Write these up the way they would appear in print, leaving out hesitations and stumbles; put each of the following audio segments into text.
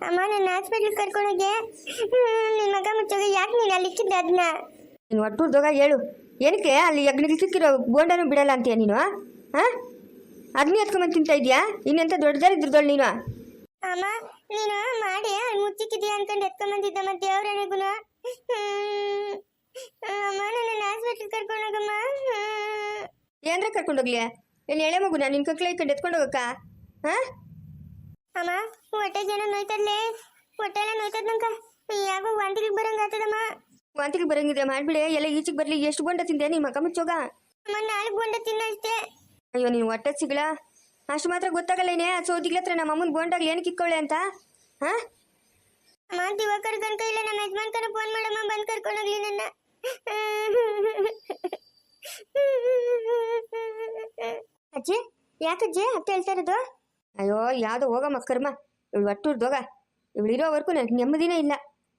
ಅಮ್ಮ ನನ್ನ ಹಾಸ್ಪಿಟ್ಲ್ ಕರ್ಕೊಂಡೋಗಿ ನಿನ್ನ ಮಗ ಮುಚ್ಚೋಗ ಯಾಕೆ ನೀನು ಅಲ್ಲಿ ಇಕ್ಕಿದ್ದೆ ಅದನ್ನ? ನೀನು ಒಟ್ಟೂರ್ದೋಗ ಹೇಳು, ಏನಕ್ಕೆ ಅಲ್ಲಿ ಯಜ್ಞಕ್ಕೆ ಸಿಕ್ಕಿರೋ ಬೋಂಡನೂ ಬಿಡಲ್ಲ ಅಂತೀಯ ನೀನು? ಹಾಂ, ಅದನ್ನ ಎತ್ಕೊಂಬಂದು ತಿಂತಾ ಇದೆಯಾ? ಇನ್ನೆಂತ ದೊಡ್ಡದಾರಿದ್ರದೊಳು ನೀನು. ಅಮ್ಮ ನೀನು ಮಾಡಿ ಮುಚ್ಚಿಕ್ಕಿದ್ಯಾ ಅನ್ಕೊಂಡು ಎತ್ಕೊಂಬಂದಿದ್ದ ಮತ್ತೆ ದೇವ್ರನಿಗೂ. ಅಮ್ಮ ನನ್ನ ಹಾಸ್ಪಿಟ್ಲ್ ಕರ್ಕೊಂಡೋಗಮ್ಮ. ಏನ್ರ ಕರ್ಕೊಂಡೋಗ್ಲಿ? ಏನು ಎಳೆ ಮಗುನ ನಿನ್ನ ಕಕ್ಲೆ ಇಕ್ಕೊಂಡು ಎತ್ಕೊಂಡು ಹೋಗಕ್ಕ? ಹಾಂ ಅಮ್ಮ ಹೊಟ್ಟೆಗೆ ಏನೋ ನೋಯ್ತದ್ಲೆ, ಹೊಟ್ಟೆ ಎಲ್ಲ ನೋಯ್ತದ ನಂಕ. ಯಾಕೋ ವಾಂತಿಗೆ ಬರಂಗ ಆಗ್ತದಮ್ಮ. ವಾಂತಿಗೆ ಬರಂಗಿದ್ರೆ ಮಾಡ್ಬಿಡಿ, ಎಲ್ಲ ಈಚೆಗೆ ಬರಲಿ. ಎಷ್ಟು ಬೋಂಡ ತಿಂದೆ ನಿಮ್ಮ ಮಗ ಮುಚ್ಚೋಗ? ಅಮ್ಮ 4 ಬೋಂಡ ತಿನ್ನಷ್ಟೇ. ಅಯ್ಯೋ ನೀನು ಹೊಟ್ಟೆ ಸಿಗ್ಲ ಅಷ್ಟು ಮಾತ್ರ ಗೊತ್ತಾಗಲ್ಲೇನೆ. ಸೋದಿಗ್ಲ ಹತ್ರ ನಮ್ಮ ಅಮ್ಮನ ಬೋಂಡಾಗ್ಲಿ ಏನಕ್ಕೆ ಇಕ್ಕೊಳ್ಳೆ ಅಂತ? ಹಾಂ ಅಮ್ಮ ದಿವಾಕರ್ ಕನಕ ಇಲ್ಲ, ನಮ್ಮ ಯಜಮಾನ್ಕನ ಫೋನ್ ಮಾಡಮ್ಮ ಬಂದು ಕರ್ಕೊಂಡೋಗ್ಲಿ ನನ್ನ. ಅಜ್ಜಿ ಯಾಕಜ್ಜಿ ಅಂತ ಹೇಳ್ತಾ ಇರೋದು? ಅಯ್ಯೋ ಯಾವುದೋ ಹೋಗಮ್ಮ ಕರ್ಮ, ಇವಳು ಒಟ್ಟೂರ್ದೋಗ. ಇವಳು ಇರೋವರೆಗೂ ನನಗೆ ನೆಮ್ಮದಿನೇ ಇಲ್ಲ.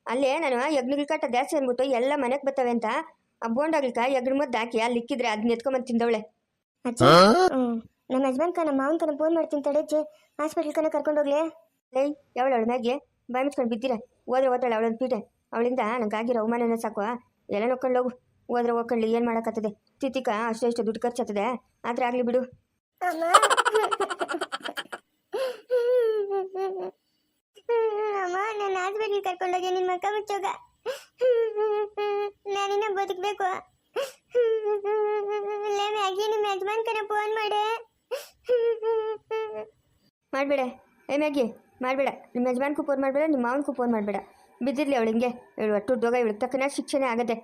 ಅಲ್ಲೇ ನಾನು ಯಜ್ಞಗಳ ಕಾಟ ಜಾಸ್ತಿ ಅಂದ್ಬಿಟ್ಟು ಎಲ್ಲ ಮನೆಗೆ ಬರ್ತವೆ ಅಂತ ಆ ಬೋಂಡಾಗ್ಲಿಕ ಯಜ್ಞ ಮದ್ದು ಹಾಕಿ ಅಲ್ಲಿ ಇಕ್ಕಿದ್ರೆ ಅದನ್ನ ಎತ್ಕೊಂಬಂದು ತಿಂದವಳೆ. ಅಜ್ಜಿ ನಮ್ಮ ಯಜಮಾನ್ಕ ನಮ್ಮ ಮಾವನ ಕನ ಫೋನ್ ಮಾಡ್ತೀನಿ ತಡೆಜ್ಜಿ, ಹಾಸ್ಪಿಟ್ಲ್ ಕನ ಕರ್ಕೊಂಡೋಗ್ಲಿ. ಲೈ ಯಾವಳು ಮ್ಯಾಗೆ ಬಾಯಿ ಮುಚ್ಕೊಂಡು ಬಿದ್ದಿರ ಹೋದ್ರೆ ಓದಾಳೆ ಅವಳೊಂದು ಪೀಠೆ. ಅವಳಿಂದ ನನಗಾಗಿರೋ ಅವಮಾನನ ಸಾಕು. ಎಲ್ಲ ನೋಡ್ಕೊಂಡು ಹೋಗು, ಹೋದ್ರೆ ಹೋಗ್ಕೊಳ್ಳಿ, ಏನು ಮಾಡೋಕ್ಕತ್ತದೆ? ತಿತ್ತಿಕ ಅಷ್ಟು ದುಡ್ಡು ಖರ್ಚಾಗ್ತದೆ, ಆದರೆ ಆಗಲಿ ಬಿಡು. ಅಮ್ಮ ಅಮ್ಮ ನನ್ನ ಹಾಸ್ಪಿಟ್ಲ್ ಕರ್ಕೊಂಡೋಗಿ ನಿನ್ನ ಮಕ್ಕ ಮುಚ್ಚೋಗ. ನಾನಿನ್ನ ಬದುಕಬೇಕು. ಮ್ಯಾಗಿ ನಿಮ್ಮ ಯಜಮಾನ್ಕನ ಫೋನ್ ಮಾಡೆ. ಮಾಡಬೇಡ ಏ ಮ್ಯಾಗಿ, ಮಾಡಬೇಡ. ನಿಮ್ಮ ಯಜಮಾನ್ಗೂ ಫೋನ್ ಮಾಡಬೇಡ, ನಿಮ್ಮ ಮಾವನಿಗೂ ಫೋನ್ ಮಾಡಬೇಡ. ಬಿದ್ದಿರಲಿ ಅವಳು ಹಿಂಗೆ. ಇವಳು ಒಟ್ಟುರ್ದೋಗ, ಇವಳಿಗೆ ತಕ್ಕನ ಶಿಕ್ಷಣ ಆಗತ್ತೆ.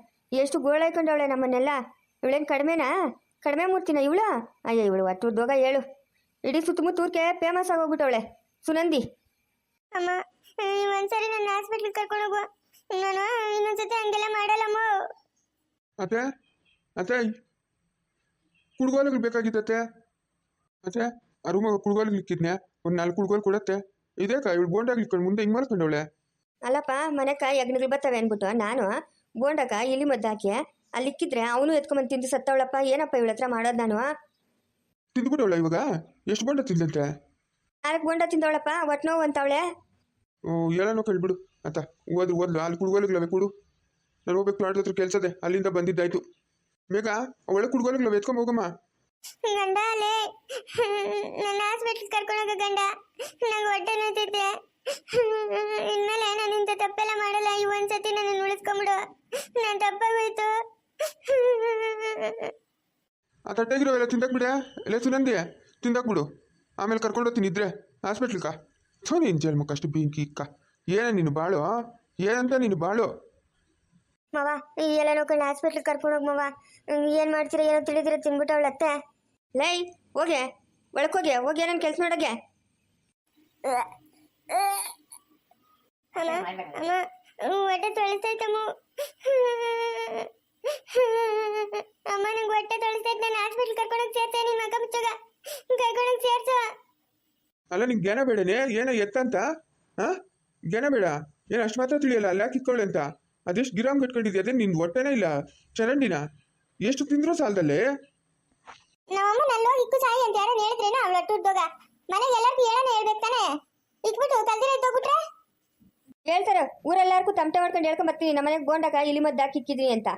ಎಷ್ಟು ಗೋಳಾಯ್ಕೊಂಡವಳೆ ನಮ್ಮನ್ನೆಲ್ಲ. ಇವಳೇನು ಕಡಿಮೆನಾ? ಕಡಿಮೆ ಮೂರ್ತಿನ ಇವಳು? ಅಯ್ಯ ಇವಳು ಒಟ್ಟುರ್ದೋಗ ಹೇಳು. ಇಡೀ ಸುತ್ತಮುತ್ತ ಊರಿಗೆ ಫೇಮಸ್ ಆಗೋಗ್ಬಿಟ್ಟವಳೆ ಸುನಂದಿ. ಅಮ್ಮ ಒಂದ್ಸರಿ ನನ್ನ ಹಾಸ್ಪಿಟ್ಲ್ ಕರ್ಕೊಂಡೋಗು, ನಾನು ಇನ್ನೊಂದ್ಸತಿ ಹಂಗೆಲ್ಲ ಮಾಡಲ್ಲಮ್ಮ. ಅತ್ತೆ ಅತ್ತೆ ಕುಡ್ಗೋಲುಗಳು ಬೇಕಾಗಿತ್ತತ್ತೆ. ಅತ್ತೆ ಆ ರೂಮಾಗ ಕುಡ್ಗೋಲಿಗೆ ಇಕ್ಕಿದ್ನೆ, ಒಂದು 4 ಕುಡ್ಗೋಲು ಕೊಡತ್ತೆ. ಇದೇಕ ಇವಳು ಬೋಂಡಾಗ್ಲಿಕ್ಕೊಂಡು ಮುಂದೆ ಹಿಂಗೆ ಮಾಡ್ಕೊಂಡವಳೆ. ಅಲ್ಲಪ್ಪ, ಮನೆಕ ಯಜ್ಞಗಳು ಬರ್ತವೆ ಅಂದ್ಬಿಟ್ಟು ನಾನು ಬೋಂಡಕ ಇಲಿ ಮದ್ದು ಹಾಕಿ ಅಲ್ಲಿ ಇಕ್ಕಿದ್ರೆ ಅವನು ಎತ್ಕೊಂಬಂದು ತಿಂದು ಸತ್ತವಳಪ್ಪ. ಏನಪ್ಪ ಇವಳ ಹತ್ರ ಮಾಡೋದು ನಾನು? ತಿಂದ್ಬಿಟ್ಟವಳ ಇವಾಗ? ಎಷ್ಟು ಬೋಂಡ ತಿಂದಂತೆ? 4 ಬೋಂಡ ತಿಂದವಳಪ್ಪ, ಒಟ್ಟು ನೋವು ಅಂತವಳೆ. ಎಲ್ಲನೋ ಕಳ್ಬಿಡು ಅತ್ತ. ಓದ್ಲು ಅಲ್ಲಿ ಕುಡ್ಗೋಲಿಗ್ಲವೆ ಕೊಡು. ನಾನು ಹೋಗ್ಬೇಕು, ತೋಟದ ಹತ್ರ ಕೆಲಸದೆ, ಅಲ್ಲಿಂದ ಬಂದಿದ್ದಾಯ್ತು. ಬೇಗ ಒಳ್ಳೆ ಕುಡ್ಗೋಲಿಗ್ಲವೆ ಎತ್ಕೊಂಡ್ ಹೋಗಮ್ಮ. ಗಂಡ ಅಲ್ಲೇ ನನ್ನ ಹಾಸ್ಪಿಟ್ಲ್ ಕರ್ಕೊಂಡೋಗ ಗಂಡ. ನಂಗೆ ಹೊಟ್ಟೆ ನೋಯ್ತೈತೆ. ಇನ್ಮೇಲೆ ನಾನು ಇಂಥ ತಪ್ಪೆಲ್ಲ ಮಾಡಲ್ಲ. ಈ ಒಂದ್ಸತಿ ನನ್ನ ಉಳಿಸ್ಕೊಂಬಿಡು, ನಾನು ತಪ್ಪಾಗೋಯ್ತು. ಆ ತಟ್ಟೆಗಿರೋ ಎಲ್ಲ ತಿಂದಾಕ್ಬಿಡೆ. ಎಲ್ಲ ಸುನಂದಿ ತಿಂದಾಕ್ಬಿಡು, ಆಮೇಲೆ ಕರ್ಕೊಂಡೋಗ್ತೀನಿ ಇದ್ರೆ ಹಾಸ್ಪಿಟ್ಲ್ಕ. ಸೊ ನೀನು ಜಲ್ಮಕ್ಕ ಅಷ್ಟು ಬೆಂಕಿ ಇಕ್ಕ. ಏನ ನೀನು ಬಾಳು? ಏನಂತ ನೀನು ಬಾಳು? ಮವ ಎಲ್ಲ ನೋಡ್ಕೊಂಡು ಹಾಸ್ಪಿಟ್ಲ್ ಕರ್ಕೊಂಡೋಗಿ ಮವ. ಏನು ಮಾಡ್ತೀರ ಏನೋ ತಿಳಿದಿರ ತಿನ್ಬಿಟ್ಟವಳತ್ತೆ. ಲೈ ಹೋಗೆ ಒಳಕೋಗೆ ಹೋಗಿ ಏನನ್ನ ಕೆಲಸ ಮಾಡೋಗೆ. ಅಮ್ಮ ಅಮ್ಮ ಹೊಟ್ಟೆ ತೊಳಿತೈತಮ್ಮ. ಅಮ್ಮ ನಂಗೆ ಹೊಟ್ಟೆ ತೊಳಿತೈತೆ. ನಾನು ಹಾಸ್ಪಿಟ್ಲ್ ಕರ್ಕೊಂಡೋಗಿ ಸೇರ್ತೇನೆ. ನಿಮ್ಮ ಮಗ ಮುಚ್ಚೋಗ ಕರ್ಕೊಂಡೋಗಿ ಸೇರ್ಸೋ. ಅಲ್ಲ ನಿಂಗೆ ಜ್ಞಾನ ಬೇಡನೆ? ಏನೋ ಎತ್ತಂತ? ಹಾಂ ಜ್ಞಾನ ಬೇಡ? ಏನು ಅಷ್ಟು ಮಾತ್ರ ತಿಳಿಯಲ್ಲ ಅಲ್ಲ ಕಿತ್ಕೊಳ್ಳಿ ಅಂತ? ಅದೆಷ್ಟು ಗಿರಾಮ್ ಕಟ್ಕೊಂಡಿದ್ಯಾ? ಅದೇ ನಿನ್ನ ಹೊಟ್ಟೆನೇ ಇಲ್ಲ ಚರಂಡಿನ? ಎಷ್ಟು ತಿಂದ್ರೂ ಸಾಲದಲ್ಲೇ? ನಮ್ಮಮ್ಮ ನಲ್ಲೋಗಿ ಇಕ್ಕು ಸಾಯಿ ಅಂತ ಯಾರು ಹೇಳಿದ್ರೇನೋ ಅವಳು ಒಟ್ಟುರ್ದೋಗ. ಮನೆಗೆ ಎಲ್ಲರಿಗೂ ಹೇಳೋಣ ಹೇಳ್ಬೇಕು ತಾನೆ. ಇಕ್ಬಿಟ್ಟು ಕಲ್ದಿರ ಇದ್ದೋಗ್ಬಿಟ್ರೆ ಹೇಳ್ತಾರೆ ಊರೆಲ್ಲರಿಗೂ ತಮಟೆ ಮಾಡ್ಕೊಂಡು ಹೇಳ್ಕೊಂಡ್ ಬರ್ತೀನಿ, ನಮ್ಮ ಮನೆಗೆ ಬೋಂಡಕ ಇಲಿ ಮದ್ದು ಹಾಕಿಕ್ಕಿದ್ದೀನಿ ಅಂತ.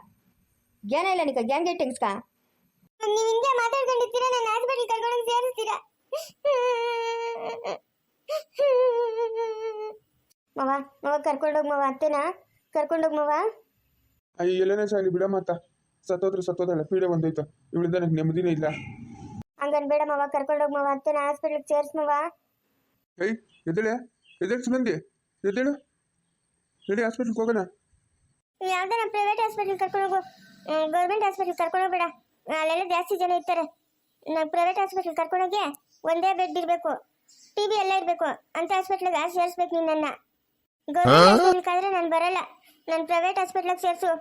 ಜ್ಞಾನ ಇಲ್ಲ ನಿಕ? ಗ್ಯಾಂಗ್ ಟೆಂಗ್ಸ್ಕ ನೀವು ಹಿಂಗೆ ಮಾತಾಡ್ಕೊಂಡಿರ್ತೀರಾ, ನನ್ನ ಹಾಸ್ಪಿಟ್ಲ್ ಕರ್ಕೊಂಡೋಗಿ ಸೇರಿಸ್ತೀರಾ. ಮವ ಮವ ಕರ್ಕೊಂಡೋಗ್ ಮವ. ಅತ್ತೆನಾ ಕರ್ಕೊಂಡೋಗ್ ಮವ. ಅಯ್ಯ ಎಲ್ಲನೇ ಸಾಲಿ ಬಿಡ ಮಾತಾ. ಸತ್ತೋದಲ್ಲ ಪೀಡೆ ಬಂದೈತ. ಇವಳಿಂದ ನನಗೆ ನೆಮ್ಮದಿನೇ ಇಲ್ಲ. ಹಂಗನ್ ಬೇಡ ಮವ, ಕರ್ಕೊಂಡೋಗ್ ಮವ. ಅತ್ತೆನ ಹಾಸ್ಪಿಟ್ಲಿಗೆ ಸೇರ್ಸ್ ಮವ. ಎದ್ದೇಳೆ ಸುನಂದಿ, ಎದ್ದೇಳು, ನಡಿ ಹಾಸ್ಪಿಟ್ಲ್ಗೆ ಹೋಗೋಣ. ಯಾವ್ದಾರ ಪ್ರೈವೇಟ್ ಹಾಸ್ಪಿಟ್ಲ್ ಕರ್ಕೊಂಡೋಗು, ಗೌರ್ಮೆಂಟ್ ಹಾಸ್ಪಿಟ್ಲ್ ಕರ್ಕೊಂಡೋಗ್ಬೇಡ. ಅಲ್ಲೆಲ್ಲ ಜಾಸ್ತಿ ಜನ ಇರ್ತಾರೆ. ನಾವು ಪ್ರೈವೇಟ್ ಹಾಸ್ಪಿಟ್ಲ್ ಕರ್ಕೊಂಡೋಗಿ ಒಂದೇ ಬೆಡ್ ಇರಬೇಕು, ಟಿವಿ ಎಲ್ಲ ಇರಬೇಕು ಅಂತ ಹಾಸ್ಪಿಟ್ಲಿಗೆ ಸೇರಿಸ್ಬೇಕು ನಿನ್ನನ್ನು. ಗೌರ್ಮೆಂಟ್ ಹಾಸ್ಪಿಟ್ಲ್ಗೆ ಆದ್ರೆ ನಾನು ಬರಲ್ಲ, ನಾನು ಪ್ರೈವೇಟ್ ಹಾಸ್ಪಿಟ್ಲಿಗೆ ಸೇರಿಸು.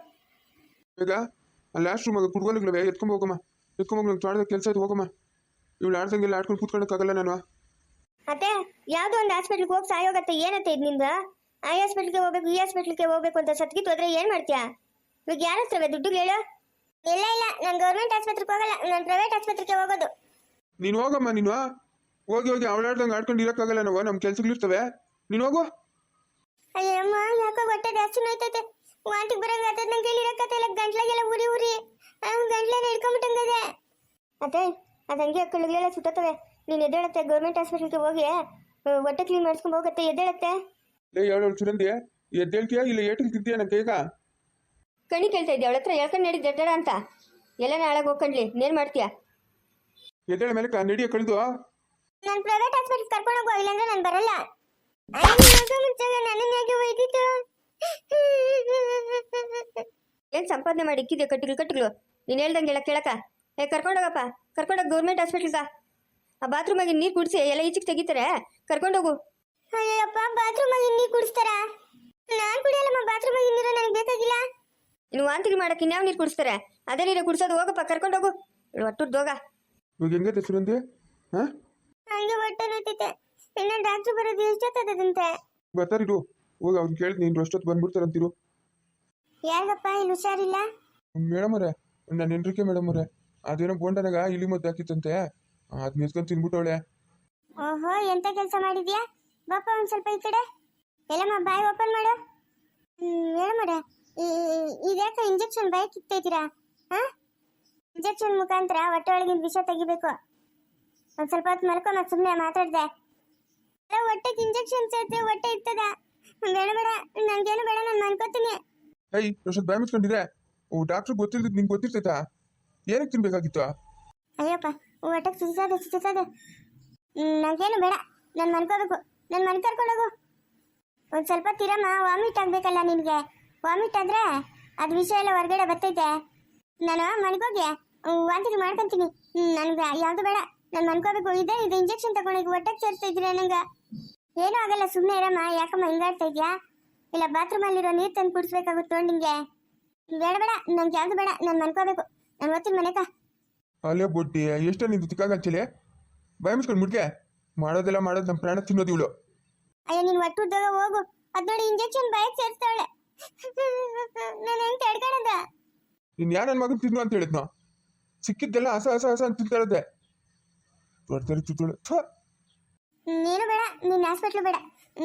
ಈಗ ಲಾಸ್ಟ್ ರೂಮಾಗ ಕುಡ್ಗೋಲಿಗ್ಲವೆ ಎತ್ಕೊಂಡ್ ಹೋಗಮ್ಮ. ಎತ್ಕೊಂಬೋಗಿ ನಂಗೆ ತೋಟದ ಕೆಲಸ ಇದು ಹೋಗಮ್ಮ. ಇವಳು ಆಡ್ದಂಗೆಲ್ಲ ಆಡ್ಕೊಂಡು ಕೂತ್ಕೊಳ್ಳೋಕ್ಕಾಗಲ್ಲ ನಾನು. ಅತ್ತೆ ಯಾವುದೋ ಒಂದು ಹಾಸ್ಪಿಟ್ಲಿಗೆ ಹೋಗಿ ಸಾಯೋಗತ್ತೆ. ಏನತ್ತೆ ಇದು ನಿಂದು? ಆ ಹಾಸ್ಪಿಟ್ಲಿಗೆ ಹೋಗ್ಬೇಕು ಈ ಹಾಸ್ಪಿಟ್ಲಿಗೆ ಹೋಗ್ಬೇಕು ಅಂತ ಸತ್ಗಿತ್ತು ಹೋದ್ರೆ ಏನು ಮಾಡ್ತೀಯಾ? ಇವಾಗ ಯಾರ ಹತ್ರವೇ ದುಡ್ಡು ಹೇಳು? ಇಲ್ಲ ನಾನು ಗೌರ್ಮೆಂಟ್ ಆಸ್ಪತ್ರೆಗೆ ಹೋಗಲ್ಲ, ನಾನು ಪ್ರೈವೇಟ್ ಆಸ್ಪತ್ರೆಗೆ ಹೋಗೋದು. ನೀನು ಹೋಗಮ್ಮ. ನೀನು ಹೋಗಿ ಅವಳಾಡ್ದಂಗೆ ಆಡ್ಕೊಂಡು ಇರೋಕ್ಕಾಗಲ್ಲ ನಾವು, ನಮ್ಮ ಕೆಲ್ಸಗಳಿರ್ತವೆ. ನೀನು ಹೋಗು. ಅಯ್ಯಮ್ಮ ಯಾಕೋ ಹೊಟ್ಟೆ ಜಾಸ್ತಿ ನೋಯ್ತೈತೆ. ವಾಂತಿಗೆ ಬರಂಗ ಆತದ. ನಂಗೆ ಹೇಳಿರಕತ್ತಿಲ್ಲ, ಗಂಟ್ಲಾಗೆಲ್ಲ ಉರಿ ಉರಿ ಗಂಟ್ಲೆನ ಹಿಡ್ಕೊಂಬಿಟ್ಟಂಗದೆ. ಅದೇ ಅದು ಹಂಗೆ ಕಳ್ಳೆಲ್ಲ ಸುತ್ತವೆ. ನೀನು ಎದ್ದೇಳತ್ತೆ, ಗೌರ್ಮೆಂಟ್ ಹಾಸ್ಪಿಟ್ಲಿಗೆ ಹೋಗಿ ಹೊಟ್ಟೆ ಕ್ಲೀನ್ ಮಾಡಿಸ್ಕೊಂಡು ಹೋಗತ್ತೆ. ಎದ್ದೇಳತ್ತೆ. ಲೇ ಹೇಳೋಳು ಸುರಂದಿ, ಎದ್ದೇಳ್ತೀಯಾ ಇಲ್ಲ ಏಟಿಗೆ ತಿಂತೀಯ ನನ್ನ ಕೈಗ? ಕಣಿ ಕೇಳ್ತಾ ಇದ್ದೆ ಅವಳ ಹತ್ರ, ಹೇಳ್ಕೊಂಡು ನಡಿ ದಡ್ಡ ಅಂತ. ಎಲ್ಲ ನಾಳೆಗೆ ಹೋಗ್ಕೊಂಡ್ಲಿ, ಇನ್ನೇನು ಮಾಡ್ತೀಯಾ? ಎದ್ದೇಳ ಮೇಲೆ ನಡಿಯ ಕಳೆದು. ನಾನು ಪ್ರೈವೇಟ್ ಹಾಸ್ಪಿಟಲ್ ಕರ್ಕೊಂಡು ಹೋಗೋ, ಇಲ್ಲಾಂದ್ರೆ ನಾನು ಬರಲ್ಲ. ನನ್ನನ್ನು ಯಾಕೆ ಒಯ್ದಿತ್ತು? ಏನು ಸಂಪಾದನೆ ಮಾಡಿ ಇಕ್ಕಿದ್ಯಾ ಕಟ್ಟಿಗಳು? ನೀನು ಹೇಳ್ದಂಗೆ ಎಲ್ಲ ಕೇಳಕ್ಕ. ಕರ್ಕೊಂಡೋಗಪ್ಪ, ಕರ್ಕೊಂಡೋಗಿ ಗೌರ್ಮೆಂಟ್ ಹಾಸ್ಪಿಟ್ಲಿಗ. ಆ ಬಾತ್ರೂಮಾಗಿ ನೀರು ಕುಡಿಸಿ ಎಲ್ಲ ಈಚೆಗೆ ತೆಗಿತಾರೆ, ಕರ್ಕೊಂಡೋಗು. ಅಯ್ಯಪ್ಪ, ಬಾತ್ರೂಮಾಗಿ ನೀರು ಕುಡಿಸ್ತಾರ? ನಾನು ಕುಡಿಯಲ್ಲಮ್ಮ ಬಾತ್ರೂಮಾಗಿ ನೀರು, ನನಗೆ ಬೇಕಾಗಿಲ್ಲ. ಇನ್ನು ವಾಂತಿಗೆ ಮಾಡಕ್ಕೆ ಇನ್ಯಾವ ನೀರು ಕುಡಿಸ್ತಾರೆ? ಅದೇ ನೀರು ಕುಡಿಸೋದು. ಹೋಗಪ್ಪ, ಕರ್ಕೊಂಡೋಗು. ಒಟ್ಟುದ್ದು ಹೋಗ. ಇವಾಗ ಹೆಂಗೈತೆ ಸುರಂದಿ? ಹಾಂ, ಹಂಗೆ ಹೊಟ್ಟೆ ನೋಯ್ತೈತೆ. ಇನ್ನು ಡಾಕ್ಟ್ರು ಬರೋದು ಎಷ್ಟೊತ್ತದಂತೆ? ಬರ್ತಾರಿರು. ಹೋಗಿ ಅವ್ರು ಕೇಳಿ ನೀನು ಅಷ್ಟೊತ್ತು ಬಂದ್ಬಿಡ್ತಾರಂತಿರು. ಯಾರಿಗಪ್ಪ ಇಲ್ಲಿ ಹುಷಾರಿಲ್ಲ? ಮೇಡಮ್ ಅವರೇ, ನನ್ನ ಹೆಂಡ್ರಿಕೆ ಮೇಡಮ್ ಅವರೇ, ಅದೇನೋ ಬೋಂಡನಾಗ ಇಲಿ ಮದ್ದು ಹಾಕಿತ್ತಂತೆ, ಅದು ನಿಲ್ಸ್ಕೊಂಡು ತಿನ್ಬಿಟ್ಟವಳೆ. ಓಹೋ, ಎಂತ ಕೆಲಸ ಮಾಡಿದ್ಯಾ? ಬಾಪ ಒಂದು ಸ್ವಲ್ಪ ಈ ಕಡೆ. ಎಲ್ಲಮ್ಮ ಬಾಯಿ ಓಪನ್ ಮಾಡು. ಮೇಡಮರೇ, ಇದ್ಯಾಕೆ ಇಂಜೆಕ್ಷನ್ ಬಾಯಿ ಕಿತ್ತೈತೀರಾ? ಹಾಂ, ಇಂಜೆಕ್ಷನ್ ಮುಖಾಂತರ ಹೊಟ್ಟೆ ಒಳಗಿನ ವಿಷ ತೆಗಿಬೇಕು. ಒಂದು ಸ್ವಲ್ಪ ಹೊತ್ತು ಮಲ್ಕೊಂಡ ಸುಮ್ಮನೆ ಮಾತಾಡ್ದೆ. ಹೊಟ್ಟೆಗೆ ಇಂಜೆಕ್ಷನ್ ಸೇರಿದ್ರೆ ಹೊಟ್ಟೆ ಇರ್ತದ? ಬೇಡ ಬೇಡ, ನನಗೇನು ಬೇಡ, ನಾನು ಮನ್ಕೋತೀನಿ. ಏಯ್ ಅಷ್ಟೊತ್ತು ಬಾಯ್ ಮುಚ್ಕೊಂಡಿದ್ರೆ ಡಾಕ್ಟ್ರ್ ಗೊತ್ತಿಲ್ದಿದ್ದು ನಿಂಗೆ ಗೊತ್ತಿರ್ತೈತಾ? ಏನಕ್ಕೆ ತಿನ್ಬೇಕಾಗಿತ್ತು? ಅಯ್ಯಪ್ಪ, ಹೊಟ್ಟೆಗೆ ಸಿಕ್ಸೋದು. ನನಗೇನು ಬೇಡ, ನಾನು ಮನ್ಕೋಬೇಕು. ನಾನು ಮನೆ ಕರ್ಕೊಂಡೋಗು. ಒಂದು ಸ್ವಲ್ಪ ತಿರಮ್ಮ, ವಾಮಿಟ್ ಆಗಬೇಕಲ್ಲ ನಿನಗೆ. ವಾಮಿಟ್ ಆದರೆ ಅದು ವಿಷ ಎಲ್ಲ ಹೊರಗಡೆ ಬರ್ತೈತೆ. ನಾನು ಮನೆಗೋಗಿ ವಾಂತಿಗೆ ಮಾಡ್ಕೊತೀನಿ. ನನಗೆ ಯಾವುದು ಬೇಡ, ನಾನು ಮನ್ಕೋಬೇಕು. ಇದು ಇಂಜೆಕ್ಷನ್ ತಗೊಂಡಿಗೆ ಹೊಟ್ಟೆಗೆ ಸೇರಿಸ್ತಾ ಇದ್ರೆ ನಂಗೆ ಏನೂ ಆಗಲ್ಲ. ಸುಮ್ಮನೆ ಇರಮ್ಮ. ಯಾಕಮ್ಮ ಹಿಂಗಾಡ್ತಾ ಇದೆಯಾ? ಇಲ್ಲ ಬಾತ್ರೂಮಲ್ಲಿರೋ ನೀರು ತಂದು ಕುಡಿಸ್ಬೇಕಾಗುತ್ತೆ ನಿಂಗೆ. ಬೇಡ ಬೇಡ, ನಂಗೆ ಯಾವುದು ಬೇಡ, ನಾನು ಮನ್ಕೋಬೇಕು. ನಾನು ಓದ್ತೀನಿ ಮನೆಕ. ಅಲ್ಲೇ ಬೊಟ್ಟಿ ಎಷ್ಟೇ ನಿಂದು ತಿಕ್ಕಾಗಚ್ಚಲೆ ಬಾಯ್ ಮುಚ್ಕೊಂಡು ಮುಡ್ಕೆ ಮಾಡೋದೆಲ್ಲ ಮಾಡೋದು ನಮ್ಮ ಪ್ರಾಣ ತಿನ್ನೋದು ಇವಳು. ಅಯ್ಯೋ, ನೀನು ಒಟ್ಟು ಉದ್ಯೋಗ ಹೋಗು. ಅದು ನೋಡಿ ಇಂಜೆಕ್ಷನ್ ಬಾಯಿಗೆ ಸೇರಿಸ್ತಾವಳೆ. ನಾನು ಹೆಂಗೆ ತಡ್ಕೊಳದ? ನೀನು ಯಾರು ನನ್ನ ಮಗನ ತಿನ್ನು ಅಂತ ಹೇಳಿದ್ನೋ? ಸಿಕ್ಕಿದ್ದೆಲ್ಲ ಹಸ ಹಸ ಹಸ ಅಂತ ತಿಂತಾಳದೆ. ದೊಡ್ಡ ತಿಂತಾಳೆ. ನೀನು ಬೇಡ, ನೀನು ಹಾಸ್ಪಿಟ್ಲು ಬೇಡ,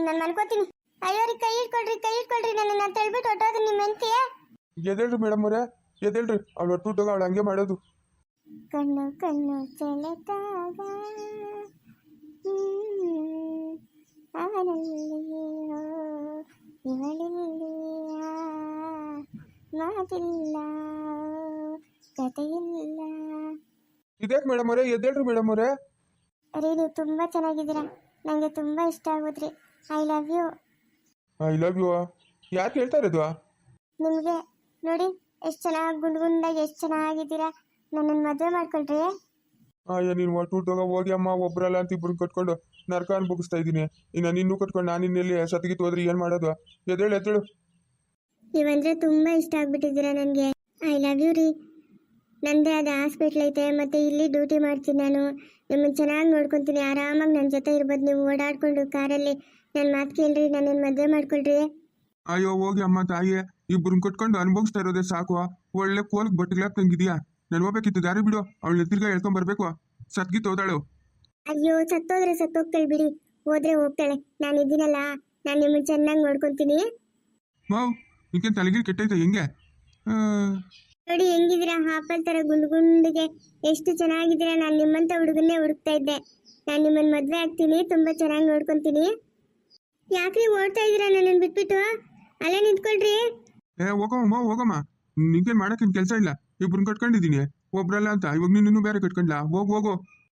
ನಾನು ಮನ್ಕೋತೀನಿ. ಅಯ್ಯೋ ರೀ, ಕೈ ಇಟ್ಕೊಳ್ರಿ, ನನ್ನ ತಳ್ಬಿಟ್ಟು ಹೊಟ್ಟೋದು ನಿಮ್ಮ ಹೆಂಡ್ತಿ. ಎದೇಳ್ರಿ ಮೇಡಮ್ ಅವರೇ, ಎದೇಳ್ರಿ. ಅವಳು ಒಟ್ಟು ಉದ್ಯೋಗ ಅವಳು ಹಂಗೆ ಮಾಡೋದು. ಕಣ್ಣು ಸೆಳೆದಾಗ ಅವನಲ್ಲಿಯೋ ಇವಳಿಲ್ಲಿಯ ಮಾತಿಲ್ಲ, ಕಥೆಯಿಲ್ಲ. ಇದ್ಯಾಕೆ ಮೇಡಮ್ ಅವರೇ? ಎದ್ದೇಳ್ರಿ ಮೇಡಮ್ ಅವರೇ. ರೀ, ನೀವು ತುಂಬ ಚೆನ್ನಾಗಿದ್ದೀರಾ. ನನಗೆ ತುಂಬ ಇಷ್ಟ ಆಗೋದ್ರಿ. I love you. I love you. ಯಾಕೆ ಹೇಳ್ತಾ ಇರೋದು? ನಿಮಗೆ ನೋಡಿ, ಎಷ್ಟು ಚೆನ್ನಾಗಿ ಗುಂಡಾಗಿ ಎಷ್ಟು ಚೆನ್ನಾಗಿದ್ದೀರಾ. ನನ್ನನ್ನು ಮದುವೆ ಮಾಡ್ಕೊಳ್ರಿ. ಅಯ್ಯ, ನೀನು ಒಟ್ಟು ಉದ್ಯೋಗ ಹೋಗಿ ಅಮ್ಮ, ಒಬ್ರಲ್ಲ ಅಂತ ಇಬ್ಬರು ಕಟ್ಕೊಂಡು ನರಕ ಅನ್ಭೋಗಿಸ್ತಾ ಇದ್ದೀನಿ. ಇನ್ನು ನಿನ್ನೂ ಕಟ್ಕೊಂಡು ನಾನು ಇನ್ನೆಲ್ಲಿ ಸತ್ತಿಗಿತ್ತು ಹೋದ್ರೆ ಏನು ಮಾಡೋದು? ಎದ್ದೇಳು. ನೀವಂದರೆ ತುಂಬ ಇಷ್ಟ ಆಗ್ಬಿಟ್ಟಿದ್ದೀರಾ ನನಗೆ. ಐ ಲವ್ ಯು ರೀ. ನನ್ನದೇ ಆದ ಹಾಸ್ಪಿಟ್ಲ್ ಐತೆ, ಮತ್ತು ಇಲ್ಲಿ ಡ್ಯೂಟಿ ಮಾಡ್ತೀನಿ ನಾನು. ನಿಮ್ಮನ್ನು ಚೆನ್ನಾಗಿ ನೋಡ್ಕೊತೀನಿ. ಆರಾಮಾಗಿ ನನ್ನ ಜೊತೆ ಇರ್ಬೋದು. ನೀವು ಓಡಾಡ್ಕೊಂಡು ಕಾರಲ್ಲಿ. ನನ್ನ ಮಾತು ಕೇಳ್ರಿ, ನನ್ನನ್ನು ಮದುವೆ ಮಾಡ್ಕೊಳ್ರಿ. ಅಯ್ಯೋ ಹೋಗಿ ಅಮ್ಮ ತಾಯಿ, ಇಬ್ಬರನ್ನ ಕಟ್ಕೊಂಡು ಅನುಭವಿಸ್ತಾ ಇರೋದೇ ಸಾಕು. ಒಳ್ಳೆ ಕೋಲ್ಗೆ ಬಟ್ಟಿಗ್ಲಾಕ್ ತಂಗಿದ್ಯಾ? ನಾನು ಹೋಗ್ಬೇಕಿತ್ತು, ದಾರಿ ಬಿಡು. ಅವಳು ತಿರ್ಗಾ ಹೇಳ್ಕೊಂಬರ್ಬೇಕು. ಸತ್ಗಿತ್ತು ಹೋದಾಳು. ಅಯ್ಯೋ, ಸತ್ತೋದ್ರೆ ಸತ್ತೋಗ್ತಾಳೆ ಬಿಡಿ, ಹೋದ್ರೆ ಹೋಗ್ತಾಳೆ. ನಾನು ಇದ್ದೀನಲ್ಲ, ನಾನು ನಿಮ್ಮನ್ನು ಚೆನ್ನಾಗಿ ನೋಡ್ಕೊತೀನಿ. ಮಾವ್, ನಿಂಗೆ ತಲೆಗಿರಿ ಕೆಟ್ಟೈತೆ ಹೆಂಗೆ? ನೋಡಿ ಹೆಂಗಿದ್ದೀರಾ, ಆಪಲ್ ಥರ ಗುಂಡಿಗೆ ಎಷ್ಟು ಚೆನ್ನಾಗಿದ್ದೀರಾ. ನಾನು ನಿಮ್ಮಂಥ ಹುಡುಗನ್ನೇ ಹುಡುಕ್ತಾ ಇದ್ದೆ. ನಾನು ನಿಮ್ಮನ್ನು ಮದುವೆ ಆಗ್ತೀನಿ, ತುಂಬ ಚೆನ್ನಾಗಿ ನೋಡ್ಕೊತೀನಿ. ಯಾಕ್ರಿ ಓಡ್ತಾ ಇದ್ದೀರಾ ನನ್ನನ್ನು ಬಿಟ್ಬಿಟ್ಟು? ಅಲ್ಲೇ ನಿಂತ್ಕೊಳ್ರಿ. ಹೋಗಮ್ಮ. ನಿಂಗೇನು ಮಾಡೋಕ್ಕೇನು ಕೆಲಸ ಇಲ್ಲ. ಇಬ್ಬರನ್ನ ಕಟ್ಕೊಂಡಿದ್ದೀನಿ, ಒಬ್ರಲ್ಲ ಅಂತ. ಇವಾಗ ನೀನು ಬೇರೆ ಕಟ್ಕೊಂಡ್ಲಾ? ಹೋಗು.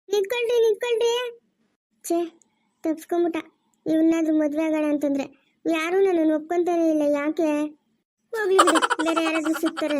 ನಿಂತ್ಕೊಳ್ರಿ. ಛೇ, ತಪ್ಸ್ಕೊಂಬಿಟ್ಟ. ಇವನ್ನಾದ್ರೂ ಮದುವೆ ಆಗೋಣ ಅಂತಂದ್ರೆ ಯಾರೂ ನನ್ನನ್ನು ಒಪ್ಕೊಂತಾನೆ ಇಲ್ಲ. ಯಾಕೆ? ಹೋಗ್ಲಿ ಬಿಡಿ, ಬೇರೆ ಯಾರಾದ್ರೂ ಸಿಗ್ತಾರೆ.